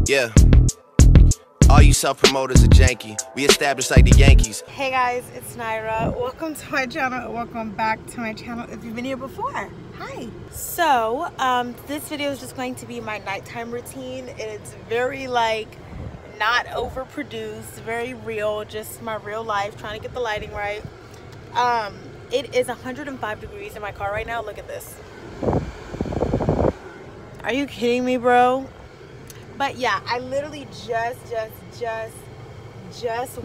Yeah. All you self-promoters are janky. We established like the Yankees. Hey guys, it's Nyra. Welcome to my channel. Welcome back to my channel if you've been here before. Hi. So, this video is just going to be my nighttime routine. It's very not overproduced, very real, just my real life, trying to get the lighting right. It is 105 degrees in my car right now. Look at this. Are you kidding me, bro? But yeah, I literally just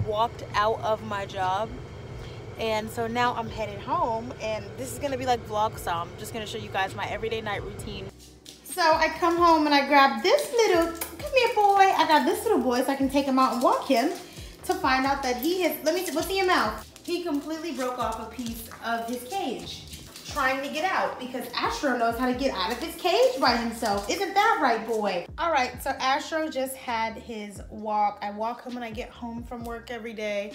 walked out of my job, and so now I'm headed home, and this is gonna be like vlog style. I'm just gonna show you guys my everyday night routine. So I come home and I grab this little, come here boy, I got this little boy so I can take him out and walk him, to find out that he has, let me see, what's in your mouth? He completely broke off a piece of his cage, trying to get out, because Astro knows how to get out of his cage by himself. Isn't that right, boy? All right, so Astro just had his walk. I walk him when I get home from work every day.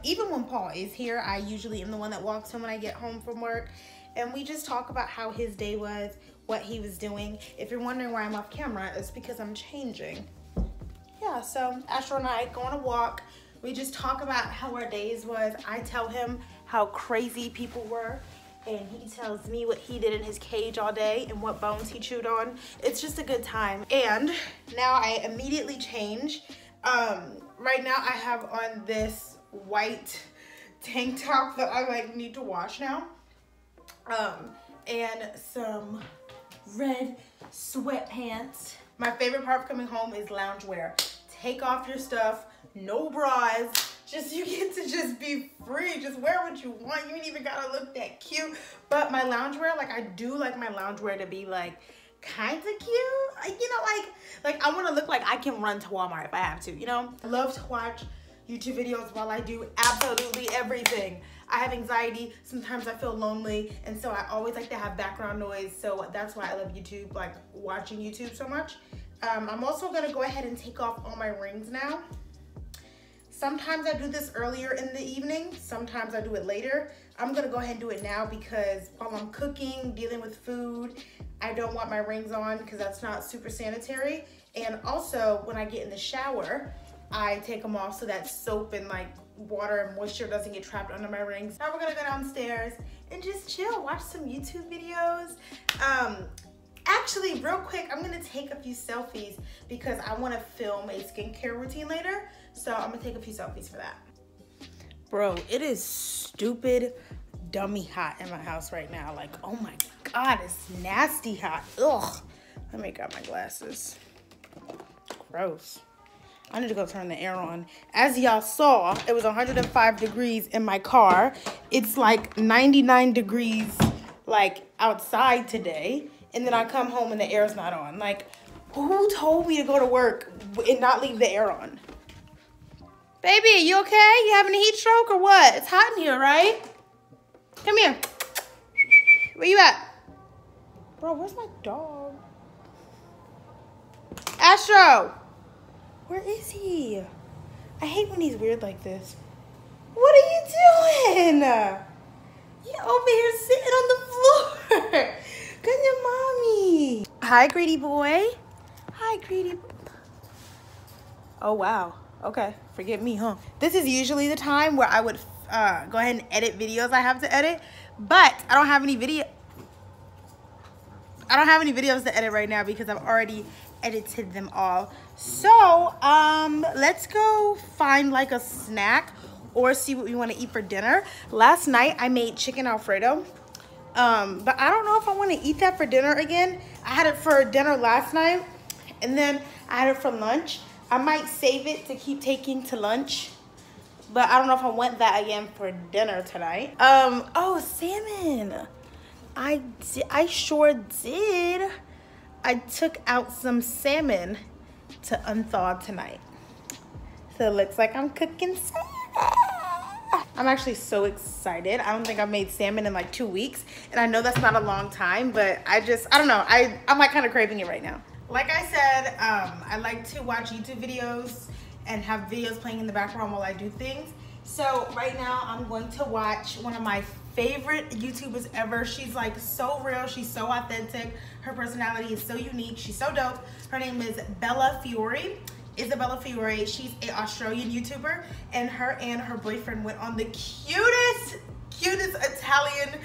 Even when Paul is here, I usually am the one that walks him when I get home from work. And we just talk about how his day was, what he was doing. If you're wondering why I'm off camera, it's because I'm changing. Yeah, so Astro and I go on a walk. We just talk about how our days was. I tell him how crazy people were, and he tells me what he did in his cage all day and what bones he chewed on. It's just a good time. And now I immediately change. Right now I have on this white tank top that I need to wash now. And some red sweatpants. My favorite part of coming home is loungewear. Take off your stuff, no bras. You get to just be free. Just wear what you want. You ain't even gotta look that cute. But my loungewear, I do like my loungewear to be kind of cute. You know, like I want to look like I can run to Walmart if I have to, you know? I love to watch YouTube videos while I do absolutely everything. I have anxiety. Sometimes I feel lonely. And so I always like to have background noise. So that's why I love YouTube, watching YouTube so much. I'm also gonna go ahead and take off all my rings now. Sometimes I do this earlier in the evening. Sometimes I do it later. I'm gonna go ahead and do it now because while I'm cooking, dealing with food, I don't want my rings on because that's not super sanitary. And also when I get in the shower, I take them off so that soap and water and moisture doesn't get trapped under my rings. Now we're gonna go downstairs and just chill, watch some YouTube videos. Actually, real quick, I'm gonna take a few selfies because I wanna film a skincare routine later. So I'm gonna take a few selfies for that. Bro, it is stupid dummy hot in my house right now. Oh my God, it's nasty hot. Ugh. Let me grab my glasses. Gross. I need to go turn the air on. As y'all saw, it was 105 degrees in my car. It's 99 degrees outside today. And then I come home and the air's not on. Who told me to go to work and not leave the air on? Baby, you okay? You having a heat stroke or what? It's hot in here, right? Come here. Where you at? Bro, where's my dog? Astro! Where is he? I hate when he's weird like this. What are you doing? You're over here sitting on the floor. Good your mommy. Hi, greedy boy. Hi, greedy boy. Oh, wow. Okay, forget me, huh? This is usually the time where I would go ahead and edit videos I have to edit, but I don't have any videos to edit right now because I've already edited them all. So, let's go find a snack or see what we want to eat for dinner. Last night I made chicken Alfredo. But I don't know if I want to eat that for dinner again. I had it for dinner last night, and then I had it for lunch. I might save it to keep taking to lunch, but I don't know if I want that again for dinner tonight. Oh, salmon. I sure did. I took out some salmon to unthaw tonight. So it looks like I'm cooking salmon. I'm actually so excited. I don't think I've made salmon in 2 weeks. And I know that's not a long time, but I don't know. I'm kind of craving it right now. Like I said, I like to watch YouTube videos and have videos playing in the background while I do things. So right now I'm going to watch one of my favorite YouTubers ever. She's like so real. She's so authentic. Her personality is so unique. She's so dope. Her name is Bella Fiore. Isabella Fiore. She's an Australian YouTuber, and her boyfriend went on the cutest Italian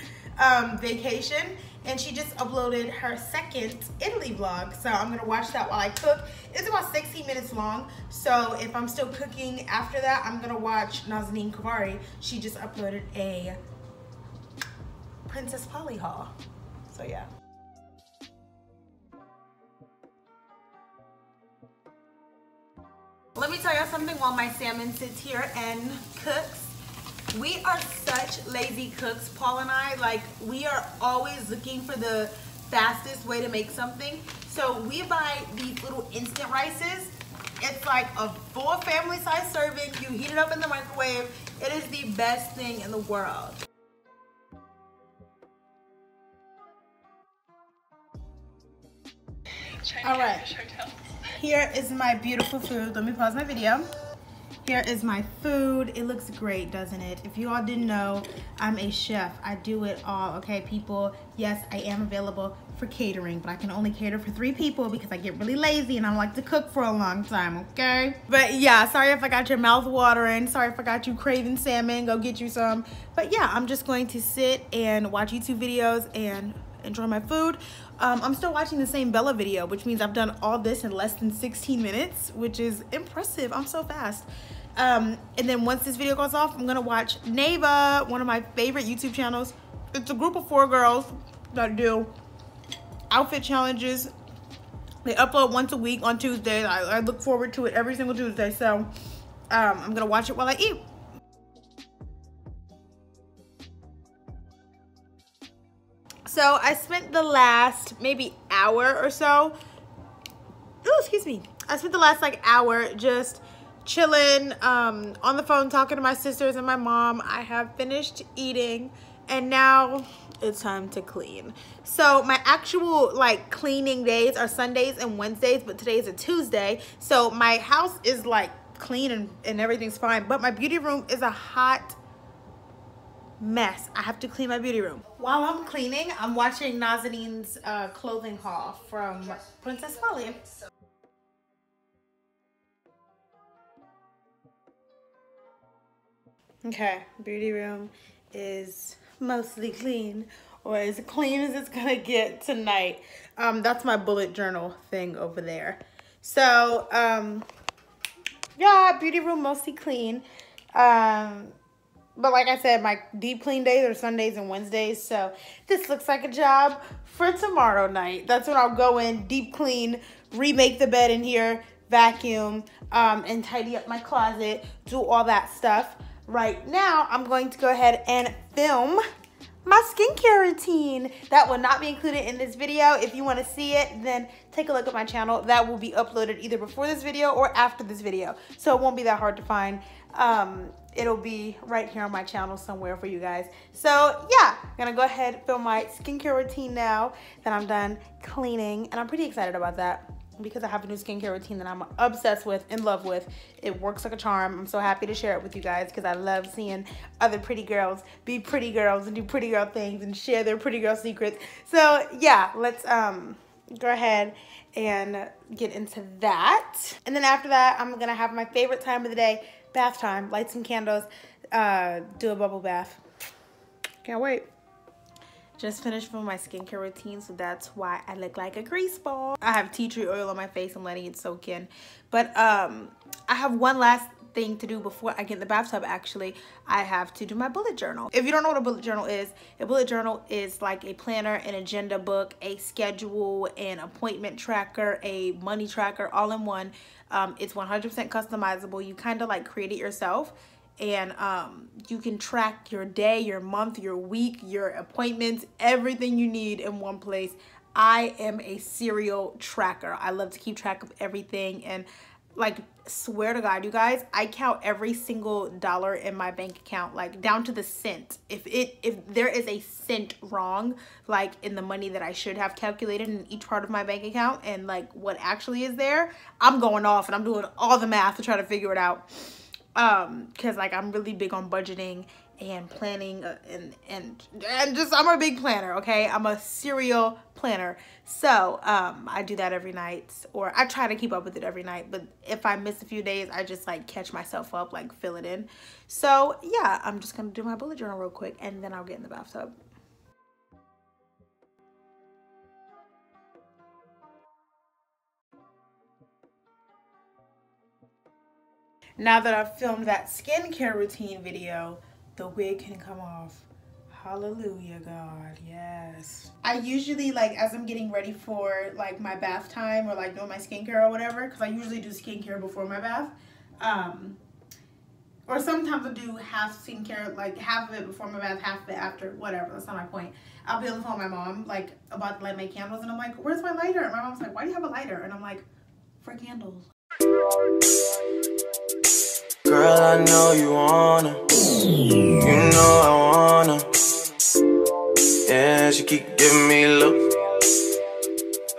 vacation, and she just uploaded her second Italy vlog. So I'm gonna watch that while I cook. It's about 16 minutes long, so if I'm still cooking after that, I'm gonna watch Nazanin Kavari. She just uploaded a Princess Polly haul. So yeah. Let me tell y'all something while my salmon sits here and cooks. We are such lazy cooks, Paul and I. Like, we are always looking for the fastest way to make something. So we buy these little instant rices. It's like a full family size serving. You heat it up in the microwave. It is the best thing in the world. All right, here is my beautiful food. Let me pause my video. Here is my food. It looks great, doesn't it? If you all didn't know, I'm a chef. I do it all, okay, people? Yes, I am available for catering, but I can only cater for 3 people because I get really lazy and I don't like to cook for a long time, okay? But yeah, sorry if I got your mouth watering. Sorry if I got you craving salmon. Go get you some. But yeah, I'm just going to sit and watch YouTube videos and enjoy my food. I'm still watching the same Bella video, which means I've done all this in less than 16 minutes, which is impressive. I'm so fast. And then once this video goes off, I'm gonna watch NyraDelRey, one of my favorite YouTube channels. It's a group of 4 girls that do outfit challenges. They upload once a week on Tuesdays. I look forward to it every single Tuesday. So I'm gonna watch it while I eat. So I spent the last maybe hour or so, oh, excuse me. I spent the last like hour just chilling on the phone, talking to my sisters and my mom. I have finished eating and now it's time to clean. So my actual like cleaning days are Sundays and Wednesdays, but today is a Tuesday. So my house is like clean and everything's fine, but my beauty room is a hot mess. I have to clean my beauty room. While I'm cleaning, I'm watching Nazanin's clothing haul from Princess Polly. Okay, beauty room is mostly clean, or as clean as it's gonna get tonight. That's my bullet journal thing over there. So, yeah, beauty room mostly clean. But like I said, my deep clean days are Sundays and Wednesdays. So this looks like a job for tomorrow night. That's when I'll go in, deep clean, remake the bed in here, vacuum, and tidy up my closet, do all that stuff. Right now, I'm going to go ahead and film my skincare routine. That will not be included in this video. If you want to see it, then take a look at my channel. That will be uploaded either before this video or after this video. So it won't be that hard to find. It'll be right here on my channel somewhere for you guys. So yeah, I'm gonna go ahead and film my skincare routine now that I'm done cleaning. And I'm pretty excited about that because I have a new skincare routine that I'm obsessed with, in love with. It works like a charm. I'm so happy to share it with you guys because I love seeing other pretty girls be pretty girls and do pretty girl things and share their pretty girl secrets. So yeah, let's go ahead and get into that. And then after that, I'm gonna have my favorite time of the day, bath time, light some candles, do a bubble bath. Can't wait. Just finished filming my skincare routine, so that's why I look like a grease ball. I have tea tree oil on my face. I'm letting it soak in. But I have one last thing to do before I get in the bathtub. Actually, I have to do my bullet journal. If you don't know what a bullet journal is like a planner, an agenda book, a schedule, an appointment tracker, a money tracker, all in one. It's 100% customizable. You kind of like create it yourself. And you can track your day, your month, your week, your appointments, everything you need in one place. I am a serial tracker. I love to keep track of everything, and like, swear to God, you guys, I count every single dollar in my bank account, like down to the cent. If there is a cent wrong, like in the money that I should have calculated in each part of my bank account and like what actually is there, I'm going off and I'm doing all the math to try to figure it out. Because like I'm really big on budgeting and planning and just I'm a big planner, okay? I'm a serial planner. So I do that every night, or I try to keep up with it every night, but if I miss a few days, I just like catch myself up, like fill it in. So yeah, I'm just gonna do my bullet journal real quick and then I'll get in the bathtub. Now that I've filmed that skincare routine video, the wig can come off. Hallelujah, God, yes. I usually, like, as I'm getting ready for, like, my bath time or, like, doing my skincare or whatever, because I usually do skincare before my bath, or sometimes I do half skincare, like, half of it before my bath, half of it after, whatever, that's not my point. I'll be on the phone with my mom, like, about to light my candles, and I'm like, where's my lighter? And my mom's like, why do you have a lighter? And I'm like, for candles. Girl, I know you wanna, you know I wanna. Yeah, she keep giving me look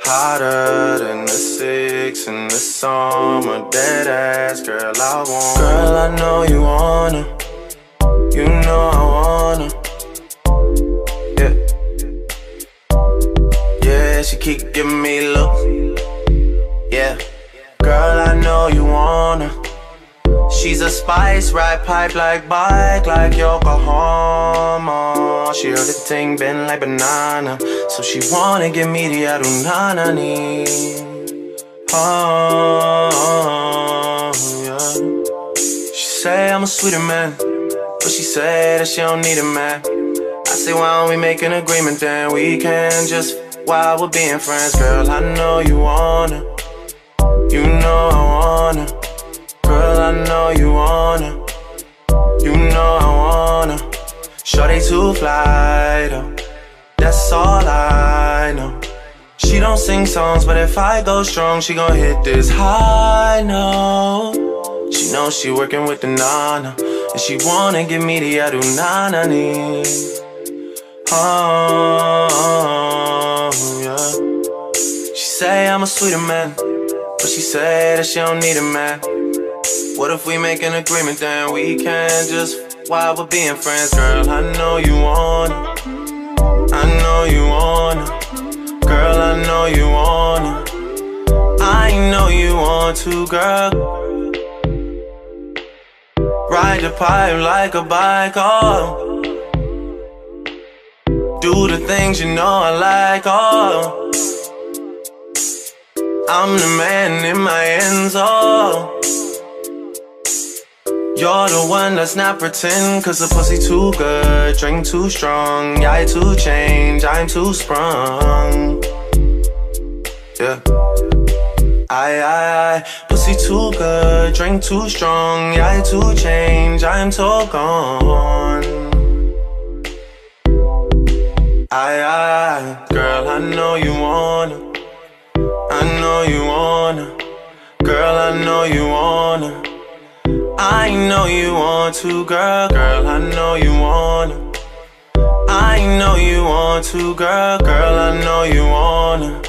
hotter than the 6 in the summer. Dead ass, girl, I want. Girl, I know you wanna, you know I wanna. Yeah, yeah, she keep giving me look. Yeah, girl, I know you wanna. She's a spice, ride pipe like bike, like Yokohama. She heard the thing bend like banana, so she wanna give me the adunanani. Oh, yeah. She say I'm a sweeter man, but she say that she don't need a man. I say why don't we make an agreement, then we can just, while we're being friends. Girl, I know you wanna, you know I wanna. Girl, I know you wanna, you know I wanna. Shorty too fly though, that's all I know. She don't sing songs, but if I go strong, she gon' hit this high note. She knows she working with the nana, and she wanna give me the adunanani. Oh, yeah. She say I'm a sweeter man, but she say that she don't need a man. What if we make an agreement, then we can just, while we're being friends. Girl, I know you wanna, I know you wanna. Girl, I know you wanna, I know you want to, girl. Ride the pipe like a bike, oh. Do the things you know I like, oh. I'm the man in my ends, oh. You're the one that's not pretend, cause the pussy too good, drink too strong. Yeah, I too change, I'm too sprung. Yeah. I, pussy too good, drink too strong. Yeah, I too change, I'm too gone. Girl, I know you wanna, I know you wanna. Girl, I know you wanna, I know you want to, girl. Girl, I know you wanna, I know you want to, girl. Girl, I know you wanna.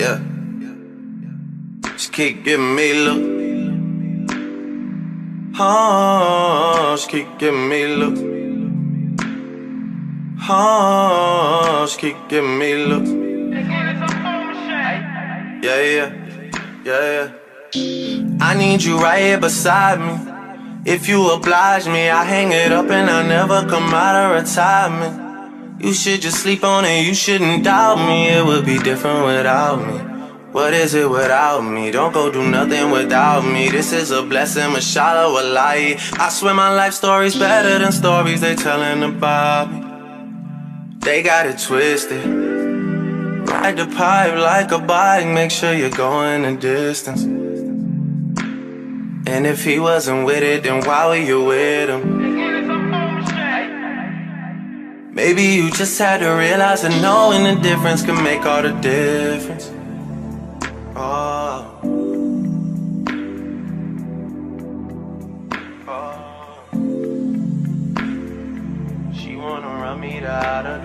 Yeah. She keep giving me look. Oh, she keep giving me look. Oh, she keep giving me look. Yeah, yeah, yeah, yeah. I need you right here beside me. If you oblige me, I hang it up and I never come out of retirement. You should just sleep on it, you shouldn't doubt me. It would be different without me. What is it without me? Don't go do nothing without me. This is a blessing, mashallah, wallahi. I swear my life story's better than stories they telling about me. They got it twisted. Ride the pipe like a bike, make sure you're going the distance. And if he wasn't with it, then why were you with him? Maybe you just had to realize that knowing the difference can make all the difference. Oh. Oh. She wanna run me to outer